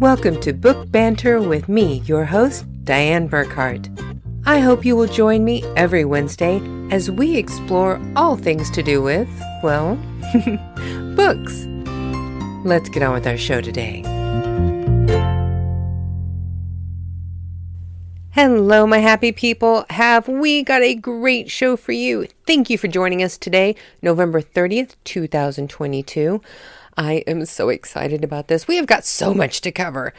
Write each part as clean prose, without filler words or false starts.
Welcome to Book Banter with me, your host, Dianne Burkhart. I hope you will join me every Wednesday as we explore all things to do with, well, books. Let's get on with our show today. Hello, my happy people. Have we got a great show for you? Thank you for joining us today, November 30th, 2022. I am so excited about this. We have got so much to cover.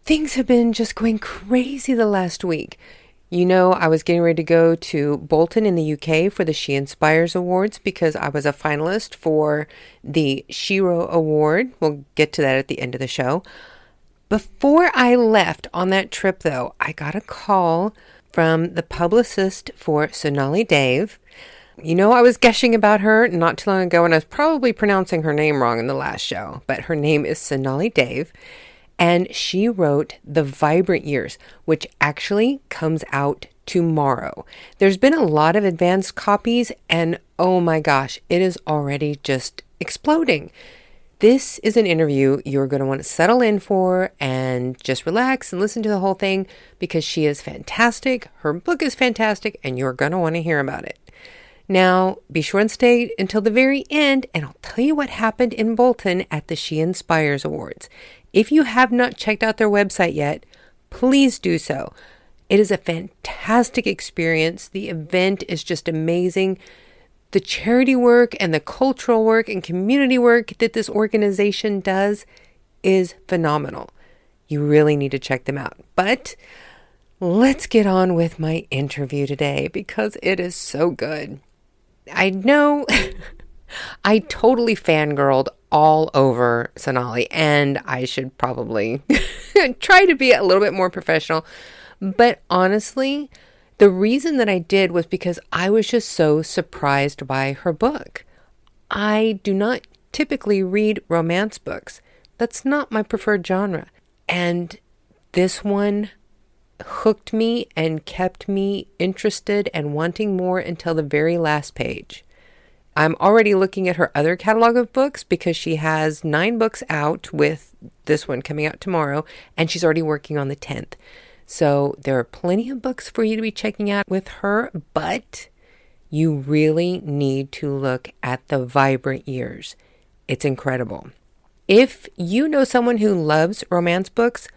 Things have been just going crazy the last week. You know, I was getting ready to go to Bolton in the UK for the She Inspires Awards because I was a finalist for the Shiro Award. We'll get to that at the end of the show. Before I left on that trip, though, I got a call from the publicist for Sonali Dev. You know, I was gushing about her not too long ago, and I was probably pronouncing her name wrong in the last show, but her name is Sonali Dev, and she wrote The Vibrant Years, which actually comes out tomorrow. There's been a lot of advanced copies, and oh my gosh, it is already just exploding. This is an interview you're going to want to settle in for and just relax and listen to the whole thing because she is fantastic, her book is fantastic, and you're going to want to hear about it. Now, be sure and stay until the very end, and I'll tell you what happened in Bolton at the She Inspires Awards. If you have not checked out their website yet, please do so. It is a fantastic experience. The event is just amazing. The charity work and the cultural work and community work that this organization does is phenomenal. You really need to check them out. But let's get on with my interview today because it is so good. I know I totally fangirled all over Sonali, and I should probably try to be a little bit more professional. But honestly, the reason that I did was because I was just so surprised by her book. I do not typically read romance books. That's not my preferred genre. And this one hooked me and kept me interested and wanting more until the very last page. I'm already looking at her other catalog of books because she has 9 books out, with this one coming out tomorrow, and she's already working on the 10th. So there are plenty of books for you to be checking out with her, but you really need to look at The Vibrant Years. It's incredible. If you know someone who loves romance books,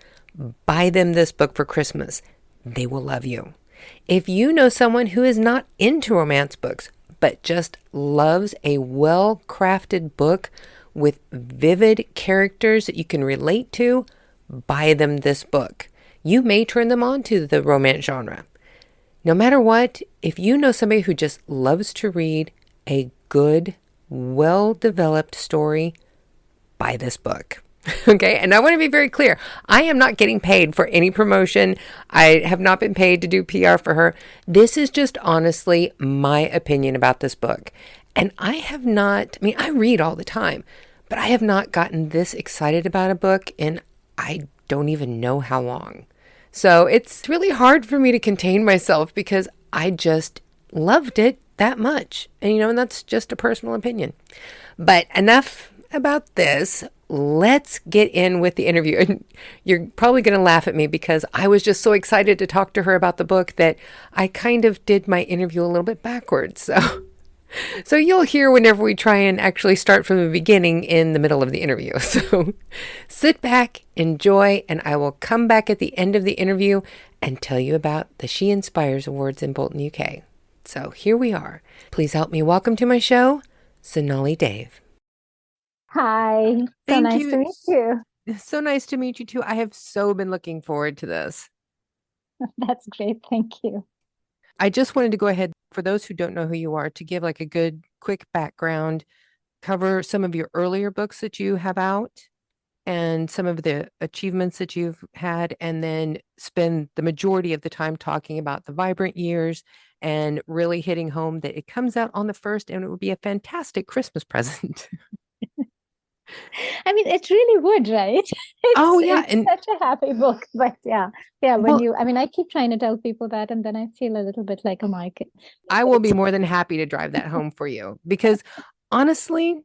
buy them this book for Christmas. They will love you. If you know someone who is not into romance books, but just loves a well-crafted book with vivid characters that you can relate to, buy them this book. You may turn them on to the romance genre. No matter what, if you know somebody who just loves to read a good, well-developed story, buy this book. Okay, and I want to be very clear. I am not getting paid for any promotion. I have not been paid to do PR for her. This is just honestly my opinion about this book. And I read all the time, but I have not gotten this excited about a book in I don't even know how long. So it's really hard for me to contain myself because I just loved it that much. And that's just a personal opinion. But enough about this. Let's get in with the interview. And you're probably going to laugh at me because I was just so excited to talk to her about the book that I kind of did my interview a little bit backwards. So you'll hear whenever we try and actually start from the beginning in the middle of the interview. So sit back, enjoy, and I will come back at the end of the interview and tell you about the She Inspires Awards in Bolton, UK. So here we are. Please help me welcome to my show, Sonali Dev. Hi, so Thank nice you. to meet you. It's so nice to meet you too. I have so been looking forward to this. That's great. Thank you. I just wanted to go ahead, for those who don't know who you are, to give like a good quick background, cover some of your earlier books that you have out and some of the achievements that you've had, and then spend the majority of the time talking about The Vibrant Years and really hitting home that it comes out on the 1st and it would be a fantastic Christmas present. I mean, it really would, right? Oh, yeah. It's And such a happy book, but yeah, well, I keep trying to tell people that, and then I feel a little bit like, oh my God. I will be more than happy to drive that home for you because honestly,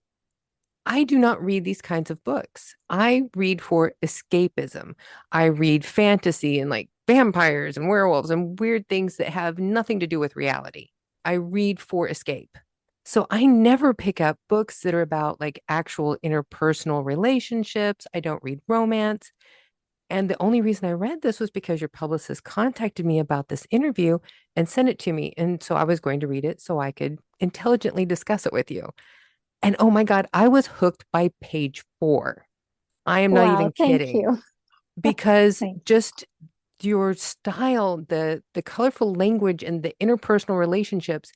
I do not read these kinds of books. I read for escapism. I read fantasy and like vampires and werewolves and weird things that have nothing to do with reality. I read for escape. So I never pick up books that are about like actual interpersonal relationships. I don't read romance. And the only reason I read this was because your publicist contacted me about this interview and sent it to me. And so I was going to read it so I could intelligently discuss it with you. And oh my God, I was hooked by page 4. I am not Wow, even thank kidding you. because Thank just your style, the colorful language and the interpersonal relationships,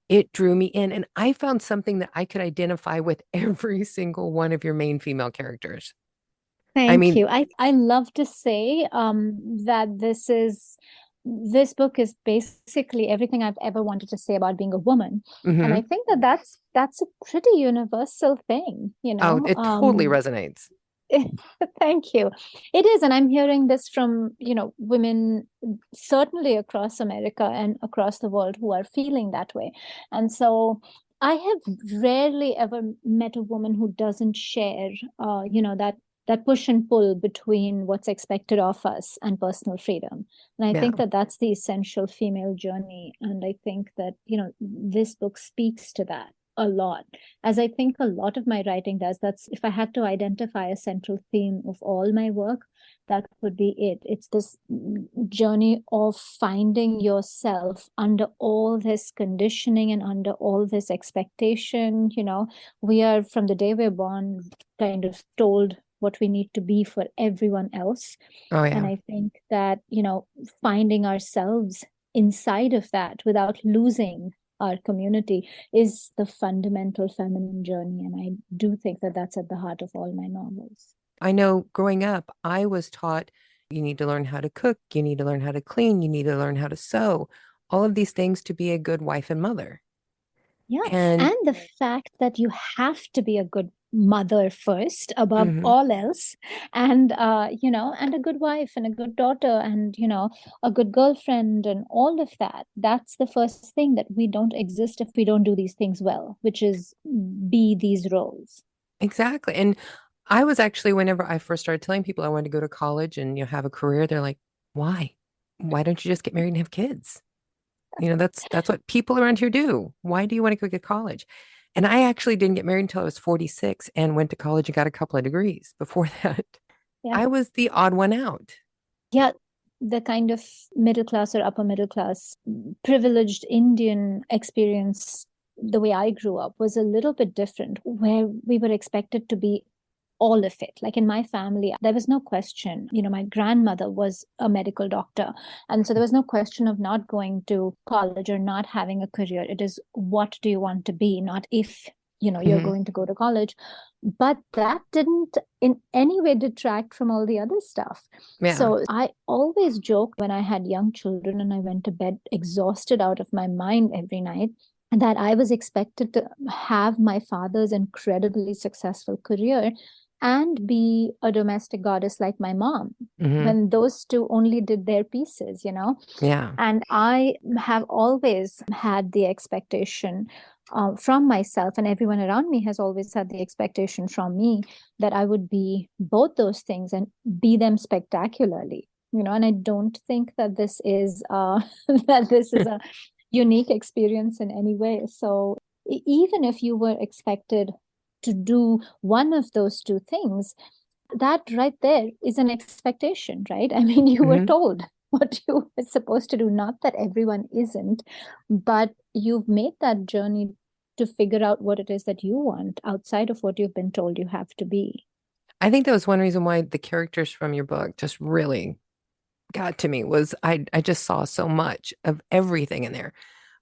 it drew me in. And I found something that I could identify with every single one of your main female characters. I Thank mean, you. I love to say that this book is basically everything I've ever wanted to say about being a woman. And I mhm. think that that's a pretty universal thing, you Oh, know. it totally resonates. Thank you. It is, and I'm hearing this from, women certainly across America and across the world who are feeling that way. And so I have rarely ever met a woman who doesn't share, that push and pull between what's expected of us and personal freedom. And I Yeah. think that that's the essential female journey. And I think that, this book speaks to that a lot, as I think a lot of my writing does. That's, if I had to identify a central theme of all my work, that would be it. It's this journey of finding yourself under all this conditioning and under all this expectation. We are, from the day we're born, kind of told what we need to be for everyone else. Oh, And yeah. I think that, finding ourselves inside of that without losing our community is the fundamental feminine journey. And I do think that that's at the heart of all my novels. I know growing up, I was taught you need to learn how to cook, you need to learn how to clean, you need to learn how to sew, all of these things to be a good wife and mother. Yeah. And And the fact that you have to be a good mother first above mhm, all else, and and a good wife and a good daughter, and a good girlfriend, and all of that. That's the first thing, that we don't exist if we don't do these things well, which is be these roles. exactly. And I was actually, whenever I first started telling people I wanted to go to college and have a career, they're like, why? Why don't you just get married and have kids? That's what people around here do. Why do you want to go get college? And I actually didn't get married until I was 46 and went to college and got a couple of degrees. Before that, Yeah. I was the odd one out. Yeah, the kind of middle class or upper middle class privileged Indian experience, the way I grew up, was a little bit different, where we were expected to be all of it. Like in my family, there was no question. My grandmother was a medical doctor. And so there was no question of not going to college or not having a career. It is, what do you want to be, not if you're Mhm. going to go to college. But that didn't in any way detract from all the other stuff. Yeah. So I always joke, when I had young children and I went to bed exhausted out of my mind every night, that I was expected to have my father's incredibly successful career and be a domestic goddess like my mom, Hmm. when those two only did their pieces. Yeah. And I have always had the expectation from myself, and everyone around me has always had the expectation from me, that I would be both those things and be them spectacularly. And I don't think that this is that this is a unique experience in any way. So even if you were expected to do one of those two things, that right there is an expectation, right? I mean, you were Hmm. told what you were supposed to do. Not that everyone isn't, but you've made that journey to figure out what it is that you want outside of what you've been told you have to be. I think that was one reason why the characters from your book just really got to me was I just saw so much of everything in there.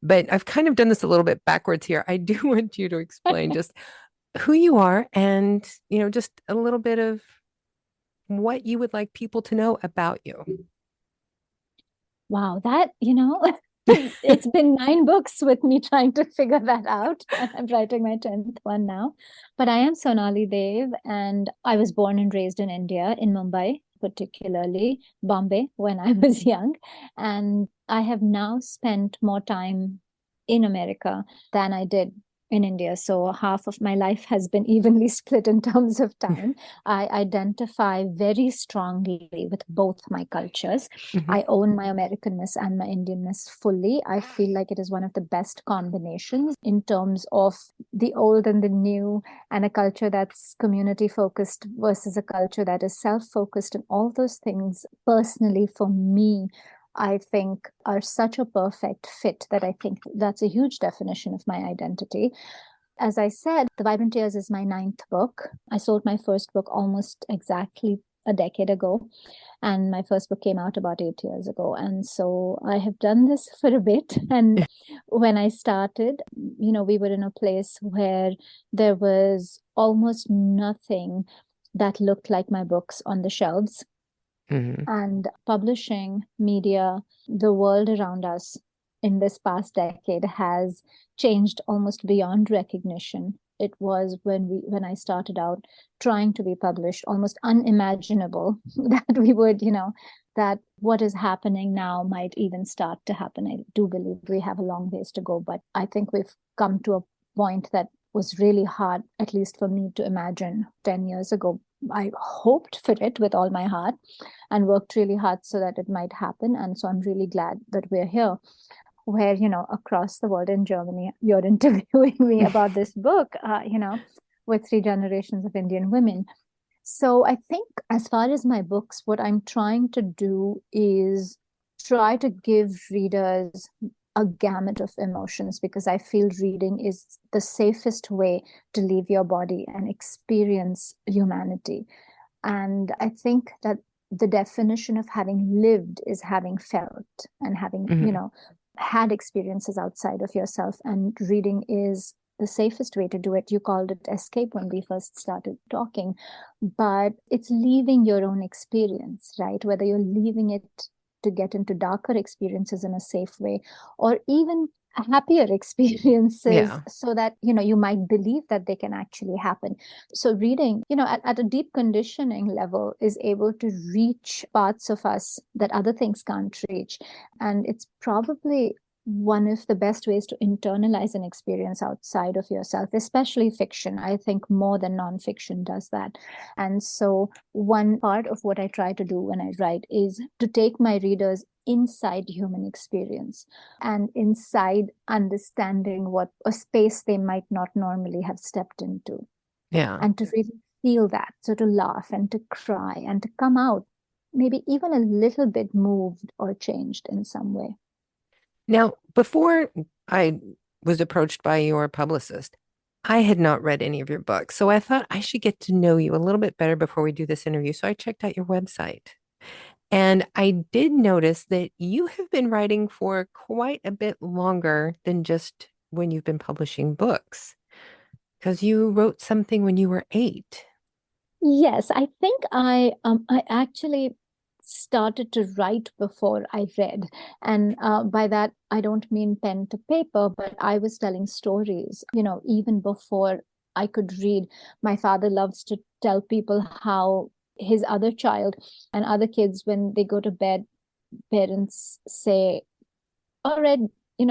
But I've kind of done this a little bit backwards here. I do want you to explain just who you are and, just a little bit of what you would like people to know about you. Wow, that, it's been 9 books with me trying to figure that out. And I'm writing my 10th one now. But I am Sonali Dev, and I was born and raised in India, in Mumbai, particularly Bombay, when I was young. And I have now spent more time in America than I did in India. So half of my life has been evenly split in terms of time. I identify very strongly with both my cultures. Mhm. I own my Americanness and my Indianness fully. I feel like it is one of the best combinations in terms of the old and the new, and a culture that's community focused versus a culture that is self focused, and all those things personally for me I think are such a perfect fit that I think that's a huge definition of my identity. As I said, The Vibrant Years is my ninth book. I sold my first book almost exactly a decade ago, and my first book came out about 8 years ago. And so I have done this for a bit. And when I started, we were in a place where there was almost nothing that looked like my books on the shelves. Mhm. And publishing, media, the world around us in this past decade has changed almost beyond recognition. It was when I started out trying to be published, almost unimaginable that we would, that what is happening now might even start to happen. I do believe we have a long ways to go, but I think we've come to a point that was really hard, at least for me to imagine 10 years ago. I hoped for it with all my heart and worked really hard so that it might happen. And so I'm really glad that we're here, where, across the world in Germany, you're interviewing me about this book, with three generations of Indian women. So I think as far as my books, what I'm trying to do is try to give readers a gamut of emotions, because I feel reading is the safest way to leave your body and experience humanity. And I think that the definition of having lived is having felt and having, Mhm. had experiences outside of yourself. And reading is the safest way to do it. You called it escape when we first started talking, but it's leaving your own experience, right? Whether you're leaving it to get into darker experiences in a safe way, or even happier experiences, Yeah. so that you might believe that they can actually happen. So reading, at a deep conditioning level, is able to reach parts of us that other things can't reach. And it's probably one of the best ways to internalize an experience outside of yourself, especially fiction. I think more than nonfiction does that. And so one part of what I try to do when I write is to take my readers inside human experience and inside understanding what a space they might not normally have stepped into, Yeah. and to really feel that. So to laugh and to cry and to come out, maybe even a little bit moved or changed in some way. Now, before I was approached by your publicist, I had not read any of your books. So I thought I should get to know you a little bit better before we do this interview. So I checked out your website. And I did notice that you have been writing for quite a bit longer than just when you've been publishing books, because you wrote something when you were 8. Yes, I think I actually started to write before I read. And by that, I don't mean pen to paper, but I was telling stories, even before I could read. My father loves to tell people how his other child and other kids, when they go to bed, parents say, all right,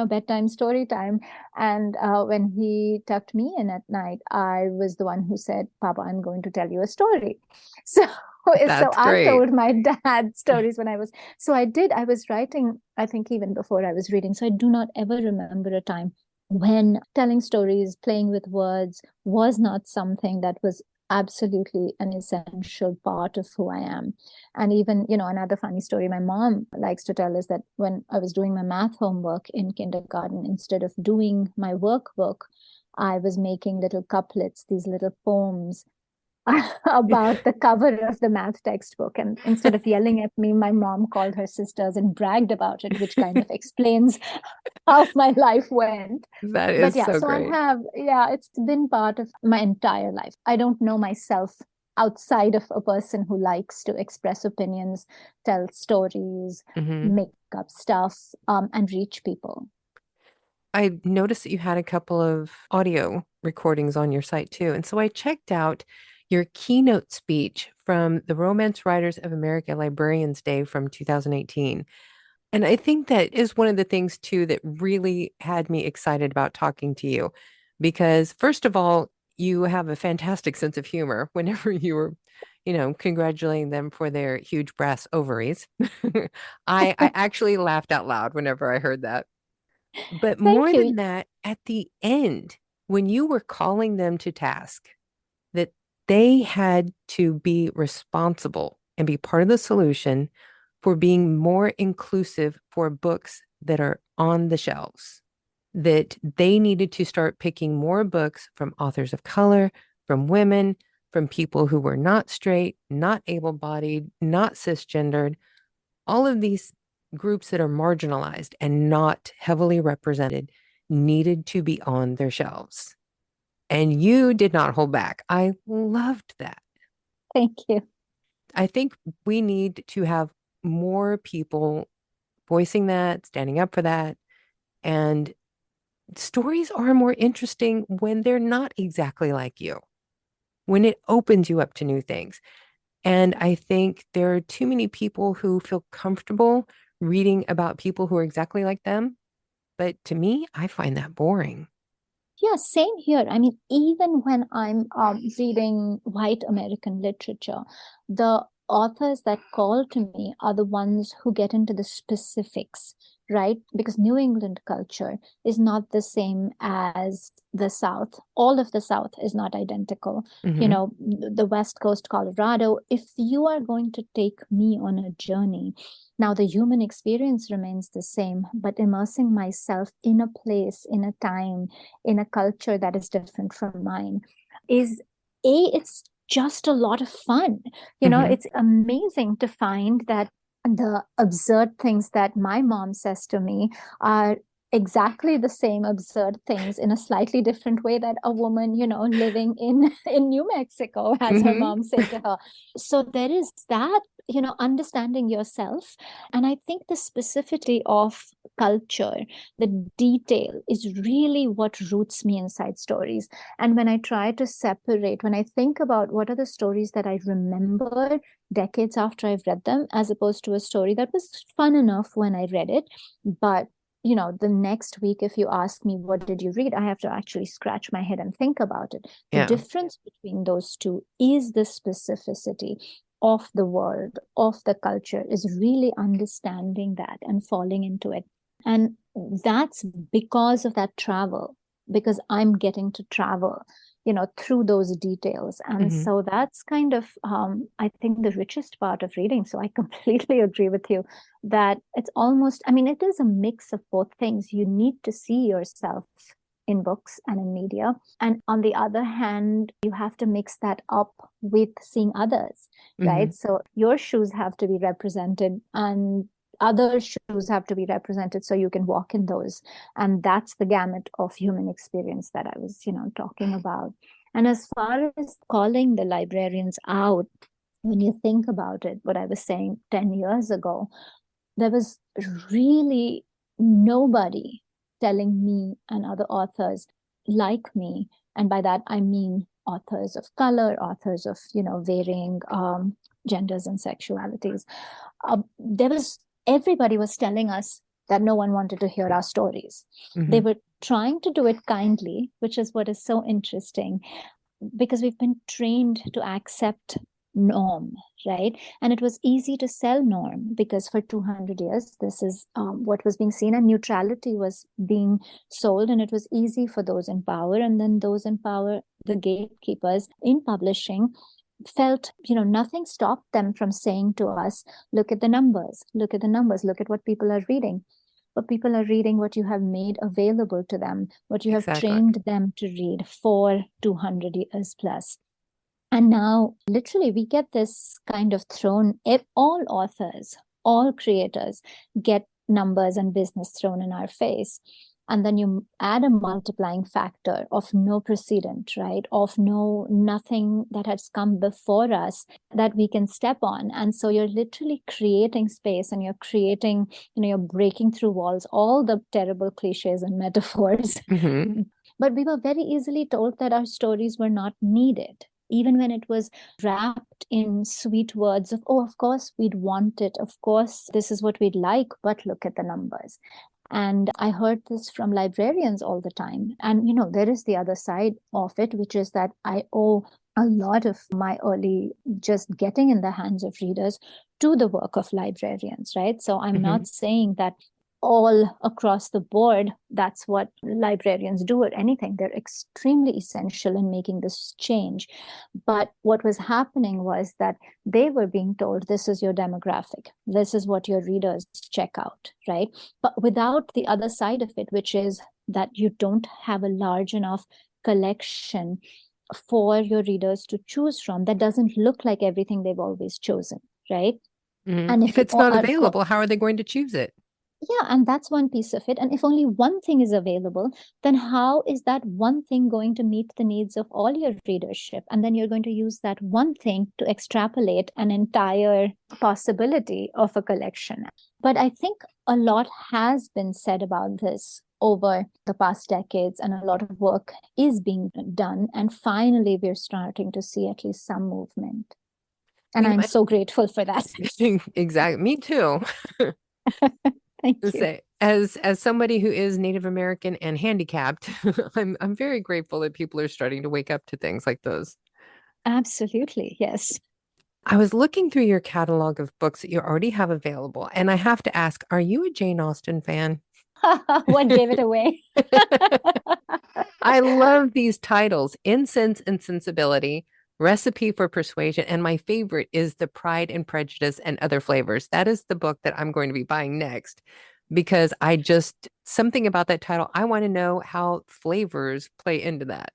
bedtime story time. And when he tucked me in at night, I was the one who said, Papa, I'm going to tell you a story. So so That's I great. told my dad stories when I was, so I was writing, I think even before I was reading. So I do not ever remember a time when telling stories, playing with words was not something that was absolutely an essential part of who I am. And even, another funny story my mom likes to tell is that when I was doing my math homework in kindergarten, instead of doing my workbook, I was making little couplets, these little poems about the cover of the math textbook. And instead of yelling at me, my mom called her sisters and bragged about it, which kind of explains how my life went. That But is yeah, so so great. it's been part of my entire life. I don't know myself outside of a person who likes to express opinions, tell stories, Hmm. make up stuff, and reach people. I noticed that you had a couple of audio recordings on your site too. And so I checked out your keynote speech from the Romance Writers of America Librarians Day from 2018. And I think that is one of the things too that really had me excited about talking to you because first of all, you have a fantastic sense of humor whenever you were, congratulating them for their huge brass ovaries. I actually laughed out loud whenever I heard that. But Thank more you. than that, at the end, when you were calling them to task, that they had to be responsible and be part of the solution for being more inclusive for books that are on the shelves, that they needed to start picking more books from authors of color, from women, from people who were not straight, not able bodied, not cisgendered, all of these groups that are marginalized and not heavily represented needed to be on their shelves. And you did not hold back. I loved that. Thank you. I think we need to have more people voicing that, standing up for that. And stories are more interesting when they're not exactly like you, when it opens you up to new things. And I think there are too many people who feel comfortable reading about people who are exactly like them. But to me, I find that boring. Yeah, same here. I mean, even when I'm reading white American literature, the authors that call to me are the ones who get into the specifics, right? Because New England culture is not the same as the South. All of the South is not identical. You Hmm. know, the West Coast, Colorado, if you are going to take me on a journey, now, the human experience remains the same, but immersing myself in a place, in a time, in a culture that is different from mine is it's just a lot of fun. Hmm. It's amazing to find that the absurd things that my mom says to me are exactly the same absurd things in a slightly different way that a woman living in in New Mexico has her Hmm. mom say to her. So there is that, understanding yourself. And I think the specificity of culture, the detail is really what roots me inside stories. And when I try to separate, when I think about what are the stories that I remember decades after I've read them, as opposed to a story that was fun enough when I read it, but the next week, if you ask me, what did you read? I have to actually scratch my head and think about it. The Yeah. difference between those two is the specificity of the world, of the culture, is really understanding that and falling into it. And that's because of that travel, because I'm getting to travel, through those details. And Hmm. so that's kind of, I think, the richest part of reading. So I completely agree with you that it's almost, I mean, it is a mix of both things. You need to see yourself in books and in media. And on the other hand, you have to mix that up with seeing others, Hmm. right? So your shoes have to be represented and other shoes have to be represented so you can walk in those. And that's the gamut of human experience that I was, talking about. And as far as calling the librarians out, when you think about it, what I was saying 10 years ago, there was really nobody telling me and other authors like me. And by that, I mean authors of color, authors of, varying genders and sexualities. There was everybody was telling us that no one wanted to hear our stories. They Hmm. were trying to do it kindly, which is what is so interesting because we've been trained to accept norm, right? And it was easy to sell norm because for 200 years this is what was being seen, and neutrality was being sold, and it was easy for those in power. And then those in power, the gatekeepers in publishing, felt, nothing stopped them from saying to us, look at the numbers, look at the numbers, look at what people are reading. But people are reading what you have made available to them, what you have Exactly. trained them to read for 200 years plus. And now, literally, we get this kind of thrown, all authors, all creators get numbers and business thrown in our face. And then you add a multiplying factor of no precedent, right? Of nothing that has come before us that we can step on. And so you're literally creating space and you're creating, you're breaking through walls, all the terrible cliches and metaphors. Hmm. But we were very easily told that our stories were not needed, even when it was wrapped in sweet words of, oh, of course we'd want it. Of course, this is what we'd like, but look at the numbers. And I heard this from librarians all the time. And, there is the other side of it, which is that I owe a lot of my early just getting in the hands of readers to the work of librarians, right? So I'm not saying that all across the board, that's what librarians do or anything. They're extremely essential in making this change. But what was happening was that they were being told, this is your demographic, this is what your readers check out, right? But without the other side of it, which is that you don't have a large enough collection for your readers to choose from that doesn't look like everything they've always chosen, right? And If it's not available, how are they going to choose it? Yeah, and that's one piece of it. And if only one thing is available, then how is that one thing going to meet the needs of all your readership? And then you're going to use that one thing to extrapolate an entire possibility of a collection. But I think a lot has been said about this over the past decades, and a lot of work is being done. And finally, we're starting to see at least some movement. And I'm so grateful for that. Exactly. Me too. Thank you. Say, as somebody who is Native American and handicapped, I'm very grateful that people are starting to wake up to things like those. Absolutely, yes. I was looking through your catalog of books that you already have available, and I have to ask, are you a Jane Austen fan? What gave it away? I love these titles, Incense and Sensibility, Recipe for Persuasion, and my favorite is The Pride and Prejudice and Other Flavors. That is the book that I'm going to be buying next because something about that title, I want to know how flavors play into that.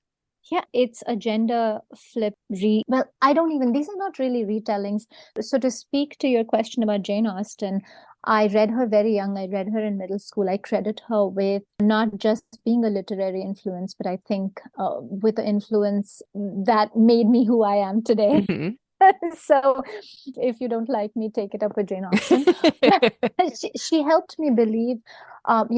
Yeah, it's a gender flip these are not really retellings. So to speak to your question about Jane Austen, I read her very young. I read her in middle school. I credit her with not just being a literary influence, but I think with the influence that made me who I am today. So if you don't like me, take it up with Jane Austen. she helped me believe,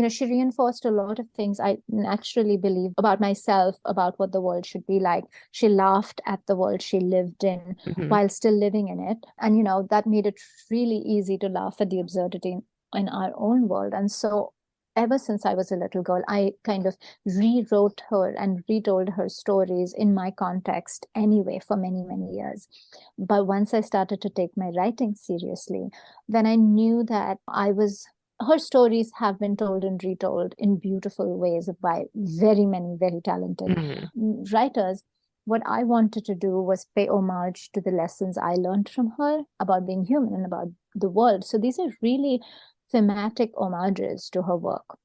she reinforced a lot of things I naturally believe about myself, about what the world should be like. She laughed at the world she lived in while still living in it. And, that made it really easy to laugh at the absurdity in our own world. And so ever since I was a little girl, I kind of rewrote her and retold her stories in my context anyway for many, many years. But once I started to take my writing seriously, then I knew that her stories have been told and retold in beautiful ways by very many, very talented writers. What I wanted to do was pay homage to the lessons I learned from her about being human and about the world. So these are really thematic homages to her work.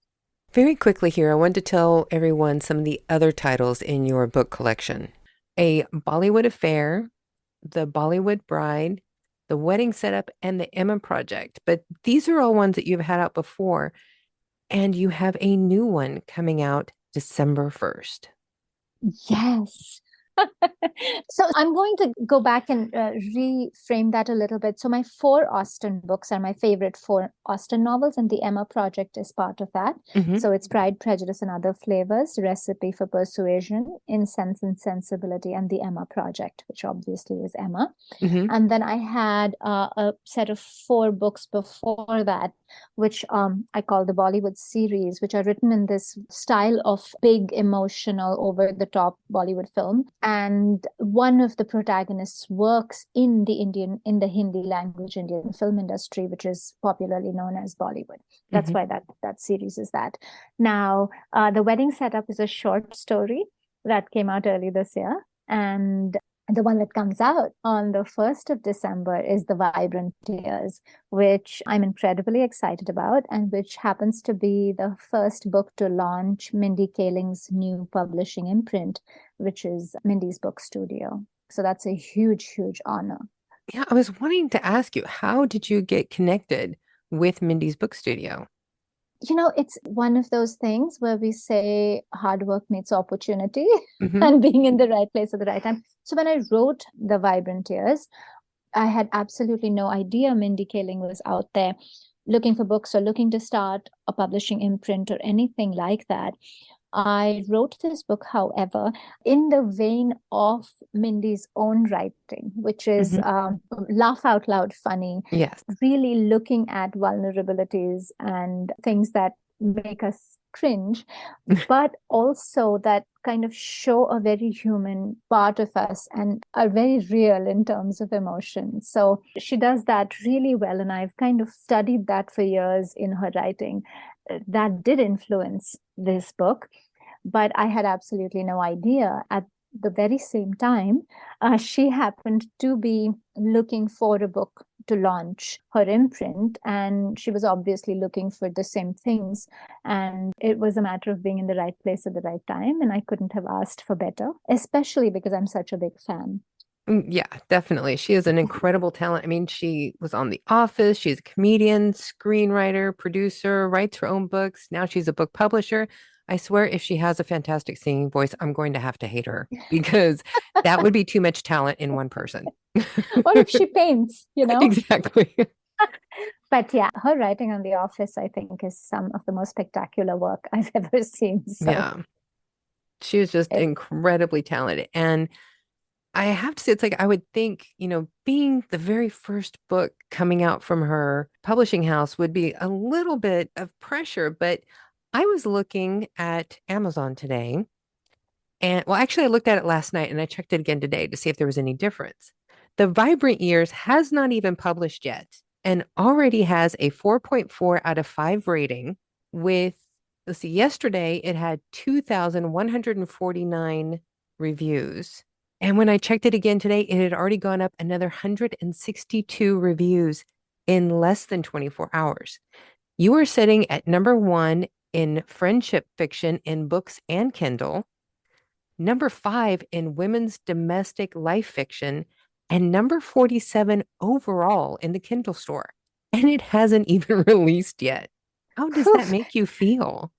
Very quickly here, I want to tell everyone some of the other titles in your book collection. A Bollywood Affair, The Bollywood Bride, The Wedding Setup, and The Emma Project. But these are all ones that you've had out before, and you have a new one coming out December 1st. Yes. So I'm going to go back and reframe that a little bit. So my 4 Austen books are my favorite 4 Austen novels, and the Emma Project is part of that. So it's Pride, Prejudice, and Other Flavors, Recipe for Persuasion, Incense and Sensibility, and the Emma Project, which obviously is Emma. And then I had a set of 4 books before that, which I call the Bollywood series, which are written in this style of big, emotional, over-the-top Bollywood film. And one of the protagonists works in the Hindi language Indian film industry, which is popularly known as Bollywood. That's why that series is that. Now, The Wedding Setup is a short story that came out early this year. And the one that comes out on the 1st of December is The Vibrant Tears, which I'm incredibly excited about, and which happens to be the first book to launch Mindy Kaling's new publishing imprint, which is Mindy's Book Studio. So that's a huge, huge honor. Yeah, I was wanting to ask you, how did you get connected with Mindy's Book Studio? It's one of those things where we say hard work meets opportunity and being in the right place at the right time. So when I wrote The Vibrant Tears, I had absolutely no idea Mindy Kaling was out there looking for books or looking to start a publishing imprint or anything like that. I wrote this book, however, in the vein of Mindy's own writing, which is laugh out loud funny. Yes. Really looking at vulnerabilities and things that make us cringe, but also that kind of show a very human part of us and are very real in terms of emotion. So she does that really well. And I've kind of studied that for years in her writing. That did influence this book, but I had absolutely no idea. At the very same time, she happened to be looking for a book to launch her imprint, and she was obviously looking for the same things. And it was a matter of being in the right place at the right time, and I couldn't have asked for better, especially because I'm such a big fan. Yeah, definitely. She is an incredible talent. I mean, she was on The Office. She's a comedian, screenwriter, producer, writes her own books. Now she's a book publisher. I swear, if she has a fantastic singing voice, I'm going to have to hate her because that would be too much talent in one person. Or if she paints, you know? Exactly. But yeah, her writing on The Office, I think, is some of the most spectacular work I've ever seen. So Yeah. She was just it, incredibly talented. And I have to say, it's like I would think, being the very first book coming out from her publishing house would be a little bit of pressure. But I was looking at Amazon today. And well, actually, I looked at it last night and I checked it again today to see if there was any difference. The Vibrant Years has not even published yet and already has a 4.4 out of 5 rating with, let's see, yesterday it had 2,149 reviews. And when I checked it again today, it had already gone up another 162 reviews in less than 24 hours. You are sitting at number one in friendship fiction in books and Kindle, number 5 in women's domestic life fiction, and number 47 overall in the Kindle store. And it hasn't even released yet. How does that poof, make you feel?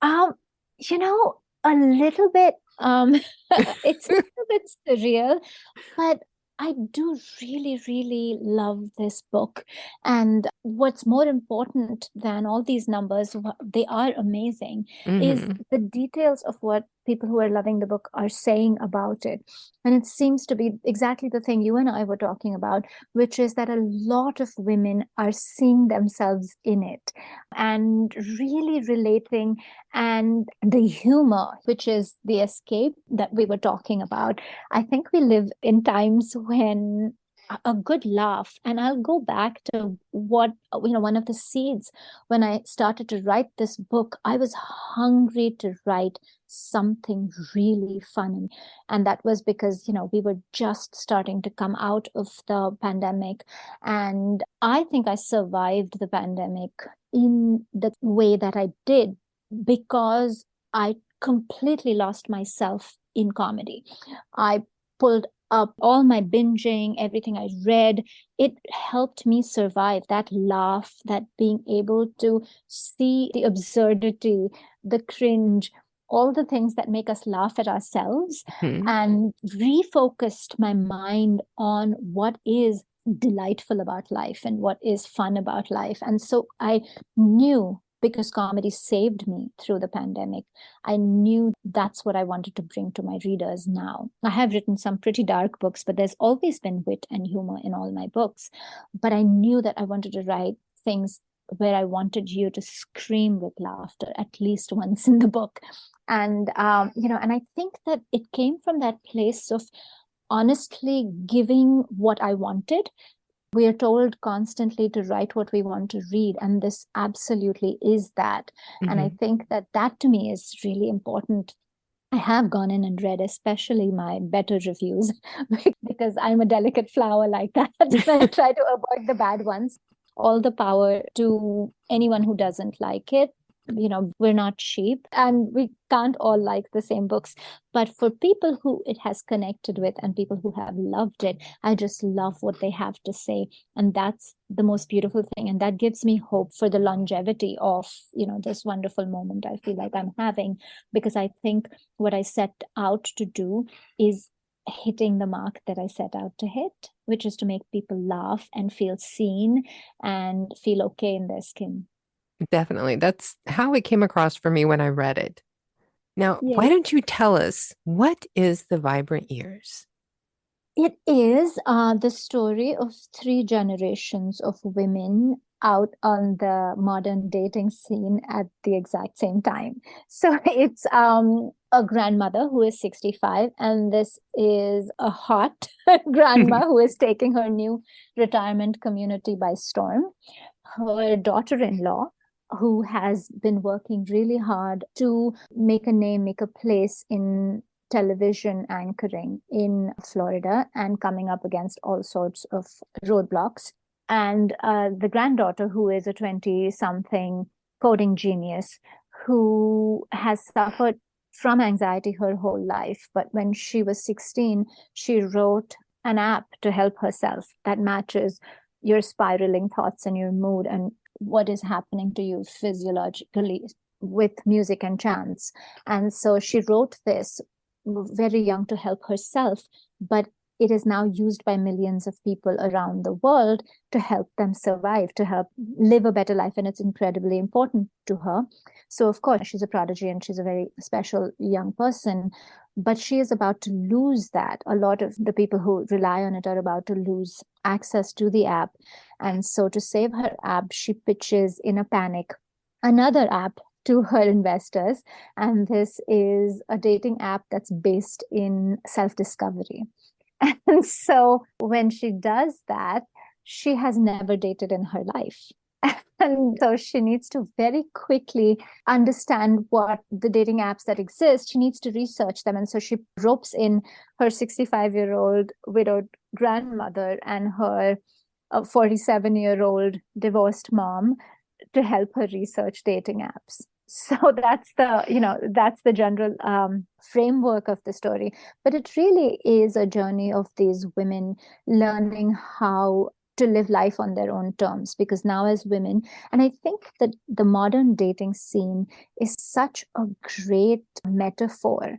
um, a little bit, it's a little bit surreal. But I do really, really love this book. And what's more important than all these numbers, they are amazing, is Hmm. the details of what people who are loving the book are saying about it. And it seems to be exactly the thing you and I were talking about, which is that a lot of women are seeing themselves in it and really relating. And the humor, which is the escape that we were talking about, I think we live in times when a good laugh, and I'll go back to what, one of the seeds when I started to write this book, I was hungry to write something really funny. And that was because, we were just starting to come out of the pandemic. And I think I survived the pandemic in the way that I did because I completely lost myself in comedy. I pulled up all my binging, everything I read. It helped me survive that laugh, that being able to see the absurdity, the cringe, all the things that make us laugh at ourselves, Hmm. and refocused my mind on what is delightful about life and what is fun about life. And so I knew, because comedy saved me through the pandemic, I knew that's what I wanted to bring to my readers now. I have written some pretty dark books, but there's always been wit and humor in all my books. But I knew that I wanted to write things where I wanted you to scream with laughter at least once in the book. And, and I think that it came from that place of honestly giving what I wanted. We are told constantly to write what we want to read, and this absolutely is that. And I Hmm. think that that to me is really important. I have gone in and read especially my better reviews because I'm a delicate flower like that. I try to avoid the bad ones. All the power to anyone who doesn't like it. We're not sheep and we can't all like the same books. But for people who it has connected with and people who have loved it, I just love what they have to say. And that's the most beautiful thing. And that gives me hope for the longevity of, this wonderful moment I feel like I'm having, because I think what I set out to do is hitting the mark that I set out to hit, which is to make people laugh and feel seen and feel okay in their skin. Definitely. That's how it came across for me when I read it. Now, why Yes. don't you tell us what is the Vibrant Years? It is the story of three generations of women. out on the modern dating scene at the exact same time. So it's a grandmother who is 65, and this is a hot grandma who is taking her new retirement community by storm. Her daughter-in-law, who has been working really hard to make a name, make a place in television anchoring in Florida and coming up against all sorts of roadblocks. And the granddaughter, who is a 20-something coding genius, who has suffered from anxiety her whole life. But when she was 16, she wrote an app to help herself that matches your spiraling thoughts and your mood and what is happening to you physiologically with music and chants. And so she wrote this very young to help herself, but it is now used by millions of people around the world to help them survive, to help live a better life. And it's incredibly important to her. So, of course, she's a prodigy and she's a very special young person, but she is about to lose that. A lot of the people who rely on it are about to lose access to the app. And so to save her app, she pitches in a panic another app to her investors. And this is a dating app that's based in self-discovery. And so when she does that, she has never dated in her life. And so she needs to very quickly understand what the dating apps that exist. She needs to research them. And so she ropes in her 65-year-old widowed grandmother and her 47-year-old divorced mom to help her research dating apps. So that's the general framework of the story. But it really is a journey of these women learning how to live life on their own terms, because now as women, and I think that the modern dating scene is such a great metaphor,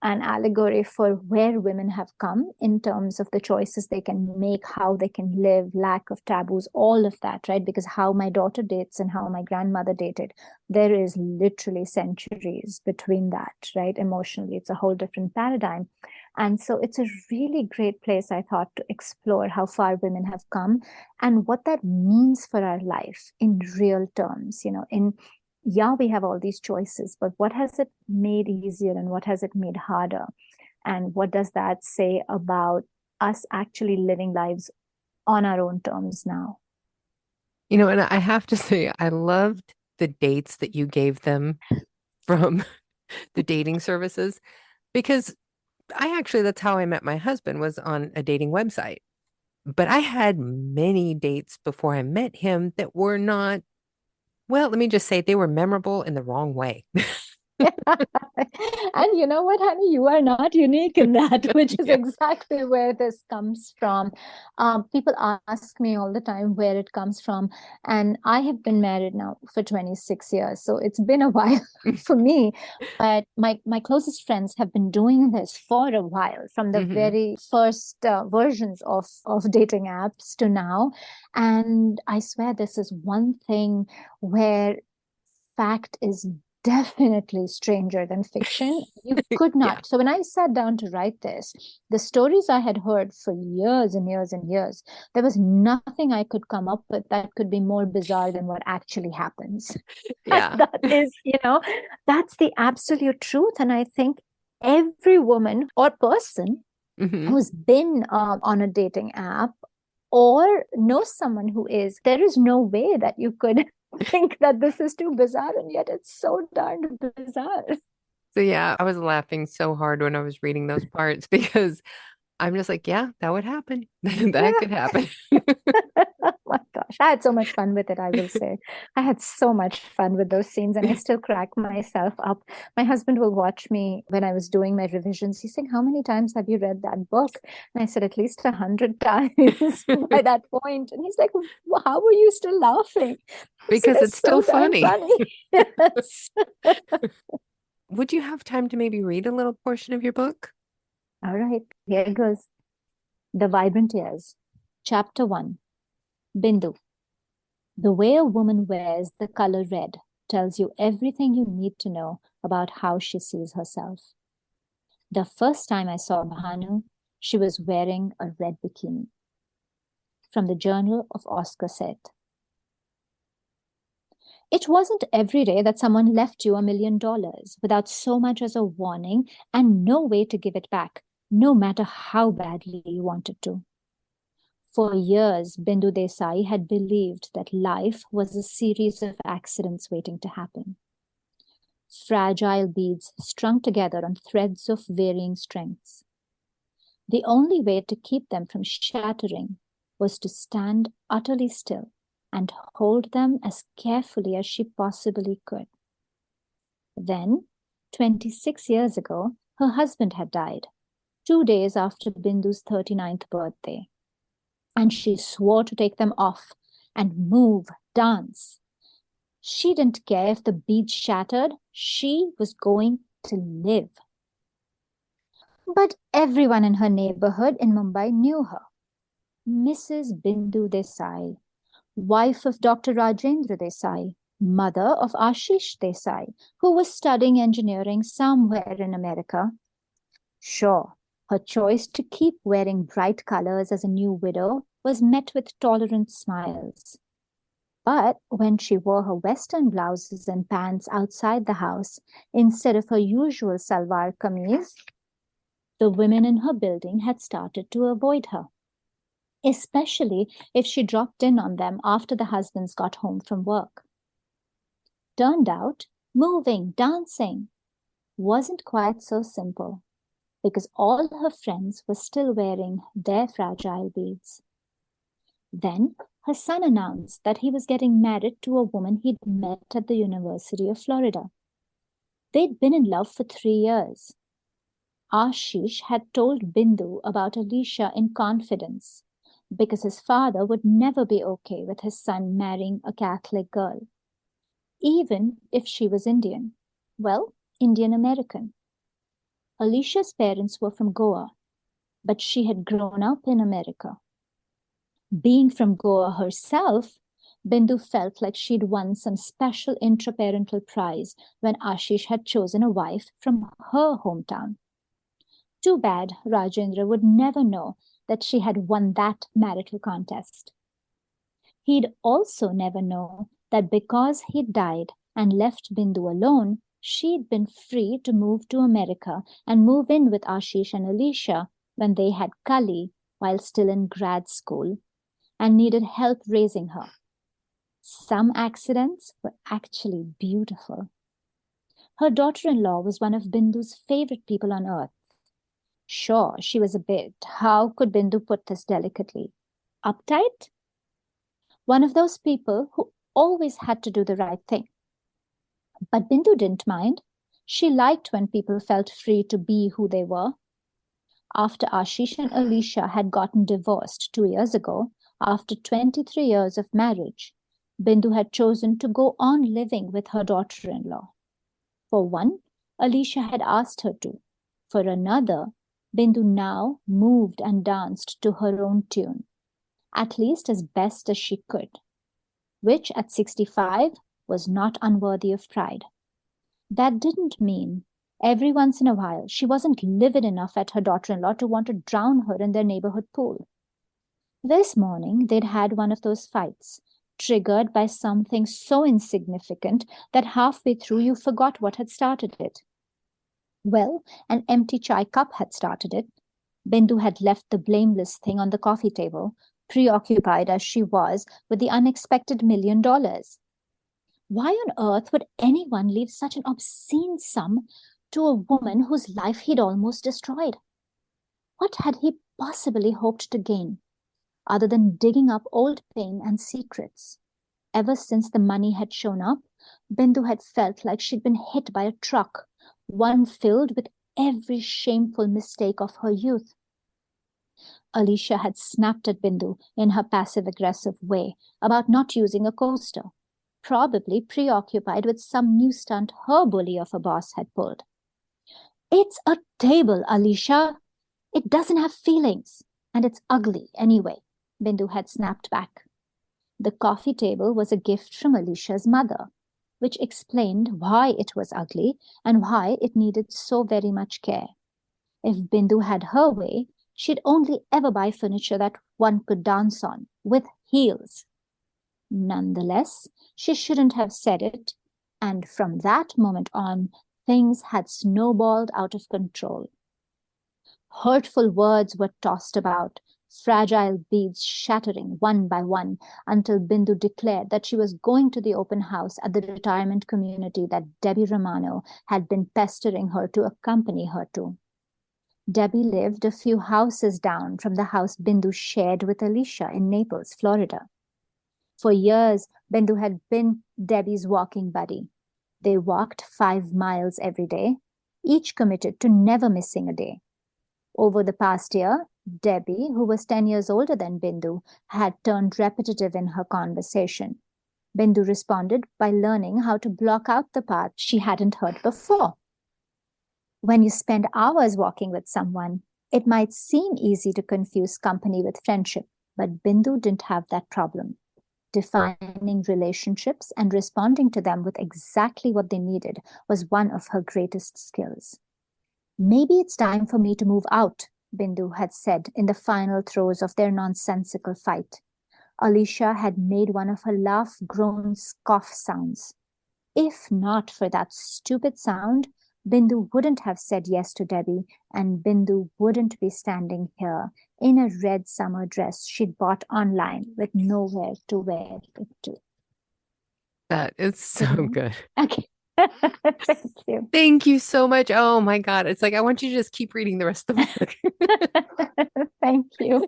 an allegory for where women have come in terms of the choices they can make, how they can live, lack of taboos, all of that, right? Because how my daughter dates and how my grandmother dated, there is literally centuries between that, right? Emotionally, it's a whole different paradigm. And so it's a really great place, I thought, to explore how far women have come and what that means for our life in real terms, we have all these choices, but what has it made easier and what has it made harder? And what does that say about us actually living lives on our own terms now? And I have to say, I loved the dates that you gave them from the dating services, because that's how I met my husband, was on a dating website. But I had many dates before I met him that were not, well, let me just say they were memorable in the wrong way. And you know what, honey, you are not unique in that, which is Yeah. exactly where this comes from. People ask me all the time where it comes from, and I have been married now for 26 years, so it's been a while for me. But my closest friends have been doing this for a while, from the Hmm. very first versions of dating apps to now. And I swear this is one thing where fact is definitely stranger than fiction. You could Yeah. not. So when I sat down to write this, the stories I had heard for years and years and years, there was nothing I could come up with that could be more bizarre than what actually happens. Yeah. That is, that's the absolute truth. And I think every woman or person Hmm. who's been on a dating app or knows someone who is, there is no way that you could think that this is too bizarre, and yet it's so darned bizarre. So yeah, I was laughing so hard when I was reading those parts because I'm just like, yeah, that would happen. That Yeah. could happen. Oh my gosh, I had so much fun with it, I will say. I had so much fun with those scenes, and I still crack myself up. My husband will watch me when I was doing my revisions. He's saying, "How many times have you read that book?" And I said, "At least 100 times by that point." And he's like, "How are you still laughing?" I said, Because it's "It's still so darn funny. funny." Yes. Would you have time to maybe read a little portion of your book? All right, here it goes. The Vibrant Years. Chapter 1. Bindu. The way a woman wears the color red tells you everything you need to know about how she sees herself. The first time I saw Bhanu, she was wearing a red bikini. From the Journal of Oscar Set. It wasn't every day that someone left you $1 million without so much as a warning and no way to give it back, no matter how badly you wanted to. For years, Bindu Desai had believed that life was a series of accidents waiting to happen. Fragile beads strung together on threads of varying strengths. The only way to keep them from shattering was to stand utterly still and hold them as carefully as she possibly could. Then, 26 years ago, her husband had died, 2 days after Bindu's 39th birthday. And she swore to take them off and move, dance. She didn't care if the beads shattered. She was going to live. But everyone in her neighborhood in Mumbai knew her. Mrs. Bindu Desai, wife of Dr. Rajendra Desai, mother of Ashish Desai, who was studying engineering somewhere in America. Sure, her choice to keep wearing bright colors as a new widow was met with tolerant smiles. But when she wore her Western blouses and pants outside the house instead of her usual salwar kameez, the women in her building had started to avoid her, especially if she dropped in on them after the husbands got home from work. Turned out, moving, dancing wasn't quite so simple, because all her friends were still wearing their fragile beads. Then her son announced that he was getting married to a woman he'd met at the University of Florida. They'd been in love for 3 years. Ashish had told Bindu about Alicia in confidence, because his father would never be okay with his son marrying a Catholic girl, even if she was Indian. Well, Indian American. Alicia's parents were from Goa, but she had grown up in America. Being from Goa herself, Bindu felt like she'd won some special intraparental prize when Ashish had chosen a wife from her hometown. Too bad Rajendra would never know that she had won that marital contest. He'd also never know that because he'd died and left Bindu alone, she'd been free to move to America and move in with Ashish and Alicia when they had Kali while still in grad school and needed help raising her. Some accidents were actually beautiful. Her daughter-in-law was one of Bindu's favorite people on earth. Sure, she was a bit, how could Bindu put this delicately, uptight? One of those people who always had to do the right thing. But Bindu didn't mind. She liked when people felt free to be who they were. After Ashish and Alicia had gotten divorced 2 years ago, after 23 years of marriage, Bindu had chosen to go on living with her daughter-in-law. For one, Alicia had asked her to. For another, Bindu now moved and danced to her own tune, at least as best as she could, which at 65 was not unworthy of pride. That didn't mean every once in a while she wasn't livid enough at her daughter-in-law to want to drown her in their neighborhood pool. This morning, they'd had one of those fights, triggered by something so insignificant that halfway through you forgot what had started it. Well, an empty chai cup had started it. Bindu had left the blameless thing on the coffee table, preoccupied as she was with the unexpected $1 million. Why on earth would anyone leave such an obscene sum to a woman whose life he'd almost destroyed? What had he possibly hoped to gain, other than digging up old pain and secrets? Ever since the money had shown up, Bindu had felt like she'd been hit by a truck, one filled with every shameful mistake of her youth. Alicia had snapped at Bindu in her passive-aggressive way about not using a coaster, probably preoccupied with some new stunt her bully of a boss had pulled. "It's a table, Alicia. It doesn't have feelings, and it's ugly anyway," Bindu had snapped back. The coffee table was a gift from Alicia's mother, which explained why it was ugly and why it needed so very much care. If Bindu had her way, she'd only ever buy furniture that one could dance on, with heels. Nonetheless, she shouldn't have said it, and from that moment on, things had snowballed out of control. Hurtful words were tossed about, fragile beads shattering one by one, until Bindu declared that she was going to the open house at the retirement community that Debbie Romano had been pestering her to accompany her to. Debbie lived a few houses down from the house Bindu shared with Alicia in Naples, Florida. For years, Bindu had been Debbie's walking buddy. They walked 5 miles every day, each committed to never missing a day. Over the past year, Debbie, who was 10 years older than Bindu, had turned repetitive in her conversation. Bindu responded by learning how to block out the parts she hadn't heard before. When you spend hours walking with someone, it might seem easy to confuse company with friendship, but Bindu didn't have that problem. Defining relationships and responding to them with exactly what they needed was one of her greatest skills. Maybe it's time for me to move out, Bindu had said in the final throes of their nonsensical fight. Alicia had made one of her laugh, groan, scoff sounds. If not for that stupid sound, Bindu wouldn't have said yes to Debbie, and Bindu wouldn't be standing here in a red summer dress she'd bought online with nowhere to wear it to. That is so good. Okay. Thank you. Thank you so much. Oh my God. It's like, I want you to just keep reading the rest of the book. Thank you.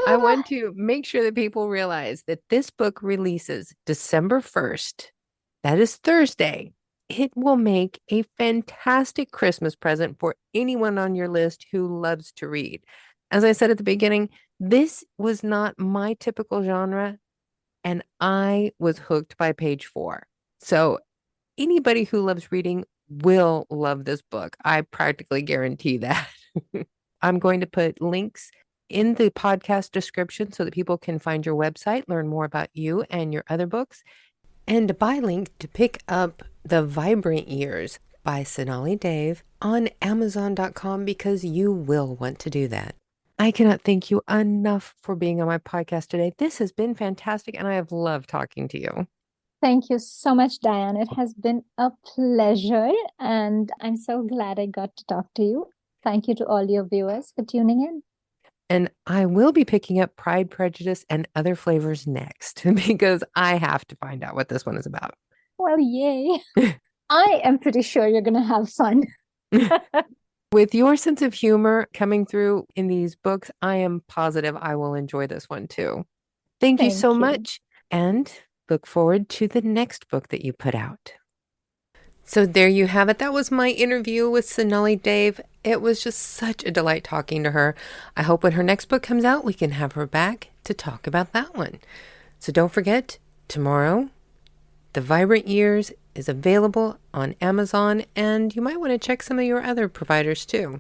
I want to make sure that people realize that this book releases December 1st. That is Thursday. It will make a fantastic Christmas present for anyone on your list who loves to read. As I said at the beginning, this was not my typical genre, and I was hooked by page 4. So anybody who loves reading will love this book. I practically guarantee that. I'm going to put links in the podcast description so that people can find your website, learn more about you and your other books, and a buy link to pick up The Vibrant Years by Sonali Dev on Amazon.com, because you will want to do that. I cannot thank you enough for being on my podcast today. This has been fantastic, and I have loved talking to you. Thank you so much, Dianne. It has been a pleasure, and I'm so glad I got to talk to you. Thank you to all your viewers for tuning in. And I will be picking up Pride, Prejudice, and Other Flavors next, because I have to find out what this one is about. Well, yay. I am pretty sure you're going to have fun. With your sense of humor coming through in these books, I am positive I will enjoy this one too. Thank you so much, and look forward to the next book that you put out. So there you have it. That was my interview with Sonali Dev. It was just such a delight talking to her. I hope when her next book comes out, we can have her back to talk about that one. So don't forget, tomorrow, The Vibrant Years is available on Amazon, and you might want to check some of your other providers too.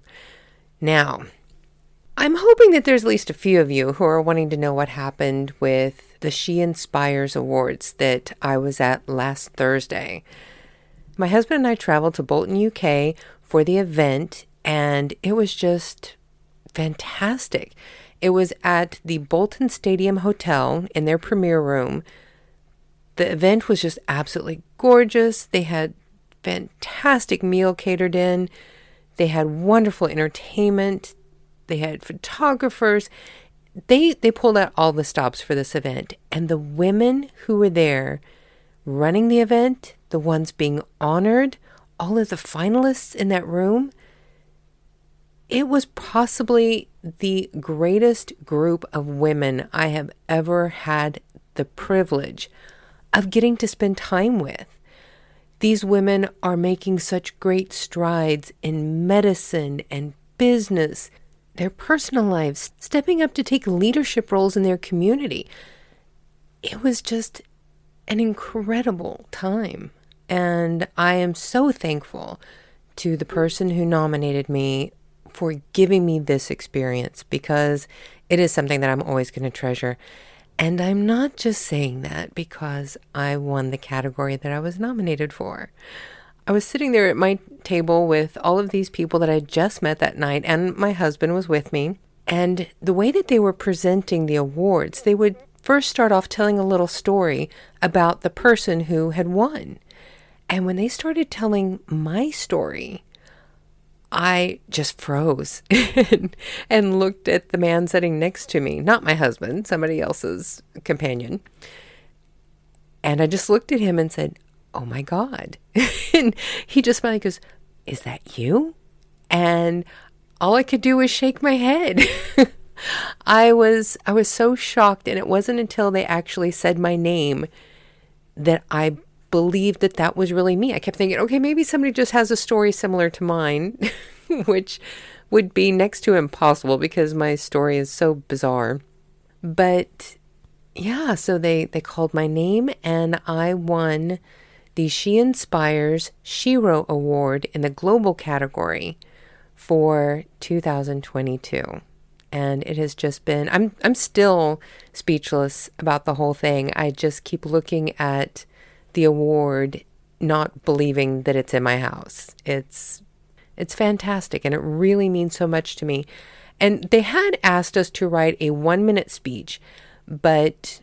Now, I'm hoping that there's at least a few of you who are wanting to know what happened with the She Inspires Awards that I was at last Thursday. My husband and I traveled to Bolton, UK for the event, and it was just fantastic. It was at the Bolton Stadium Hotel in their premiere room. The event was just absolutely gorgeous. They had fantastic meal catered in. They had wonderful entertainment. They had photographers. They pulled out all the stops for this event. And the women who were there running the event, the ones being honored, all of the finalists in that room, it was possibly the greatest group of women I have ever had the privilege of getting to spend time with. These women are making such great strides in medicine and business, their personal lives, stepping up to take leadership roles in their community. It was just an incredible time. And I am so thankful to the person who nominated me for giving me this experience, because it is something that I'm always going to treasure. And I'm not just saying that because I won the category that I was nominated for. I was sitting there at my table with all of these people that I just met that night, and my husband was with me. And the way that they were presenting the awards, they would first start off telling a little story about the person who had won. And when they started telling my story, I just froze and looked at the man sitting next to me, not my husband, somebody else's companion. And I just looked at him and said, "Oh my God." And he just finally goes, "Is that you?" And all I could do was shake my head. I was so shocked, and it wasn't until they actually said my name that I believed that that was really me. I kept thinking, okay, maybe somebody just has a story similar to mine, which would be next to impossible because my story is so bizarre. But yeah, so they called my name, and I won the She Inspires Shero Award in the global category for 2022. And it has just been, I'm still speechless about the whole thing. I just keep looking at the award, not believing that it's in my house. It's fantastic, and it really means so much to me. And they had asked us to write a 1-minute speech, but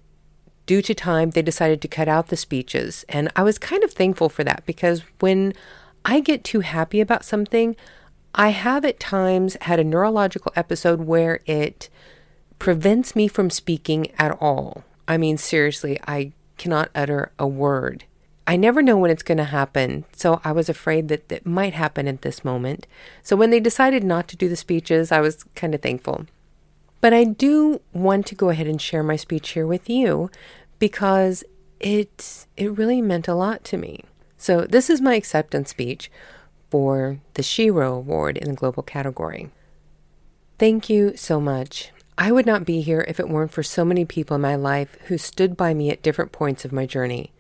due to time, they decided to cut out the speeches. And I was kind of thankful for that, because when I get too happy about something, I have at times had a neurological episode where it prevents me from speaking at all. I mean, seriously, I cannot utter a word. I never know when it's going to happen, so I was afraid that it might happen at this moment. So when they decided not to do the speeches, I was kind of thankful. But I do want to go ahead and share my speech here with you, because it really meant a lot to me. So this is my acceptance speech for the Shero Award in the global category. Thank you so much. I would not be here if it weren't for so many people in my life who stood by me at different points of my journey.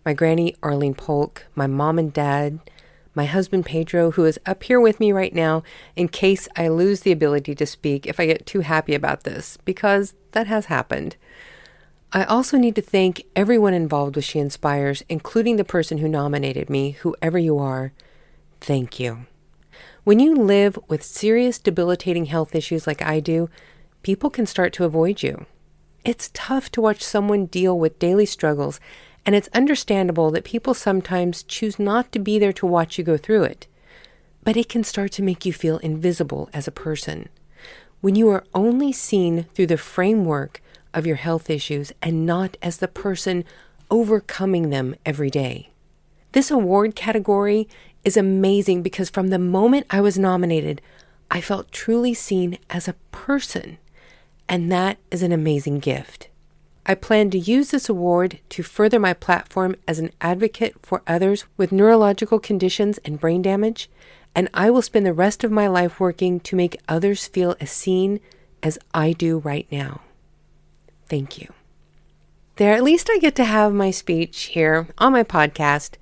My granny, Arlene Polk, my mom and dad, my husband, Pedro, who is up here with me right now in case I lose the ability to speak if I get too happy about this, because that has happened. I also need to thank everyone involved with She Inspires, including the person who nominated me, whoever you are. Thank you. When you live with serious, debilitating health issues like I do, people can start to avoid you. It's tough to watch someone deal with daily struggles, and it's understandable that people sometimes choose not to be there to watch you go through it. But it can start to make you feel invisible as a person. When you are only seen through the framework of your health issues and not as the person overcoming them every day. This award category is amazing because from the moment I was nominated, I felt truly seen as a person. And that is an amazing gift. I plan to use this award to further my platform as an advocate for others with neurological conditions and brain damage, and I will spend the rest of my life working to make others feel as seen as I do right now. Thank you. There, at least I get to have my speech here on my podcast,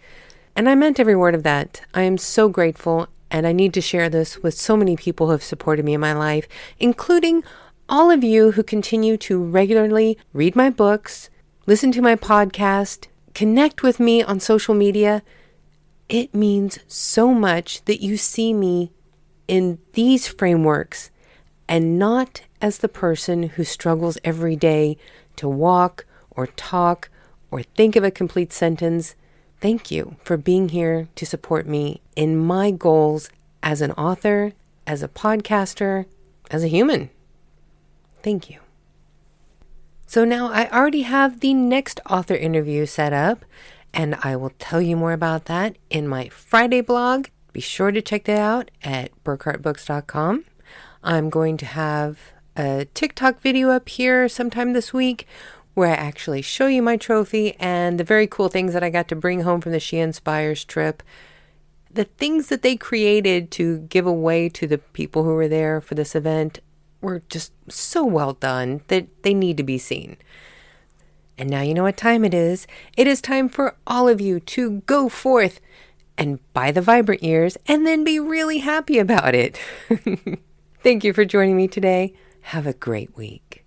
and I meant every word of that. I am so grateful, and I need to share this with so many people who have supported me in my life, including all of you who continue to regularly read my books, listen to my podcast, connect with me on social media. It means so much that you see me in these frameworks and not as the person who struggles every day to walk or talk or think of a complete sentence. Thank you for being here to support me in my goals as an author, as a podcaster, as a human. Thank you. So now I already have the next author interview set up, and I will tell you more about that in my Friday blog. Be sure to check that out at burkhartbooks.com. I'm going to have a TikTok video up here sometime this week where I actually show you my trophy and the very cool things that I got to bring home from the She Inspires trip. The things that they created to give away to the people who were there for this event were just so well done that they need to be seen. And now you know what time it is. It is time for all of you to go forth and buy the Vibrant Ears and then be really happy about it. Thank you for joining me today. Have a great week.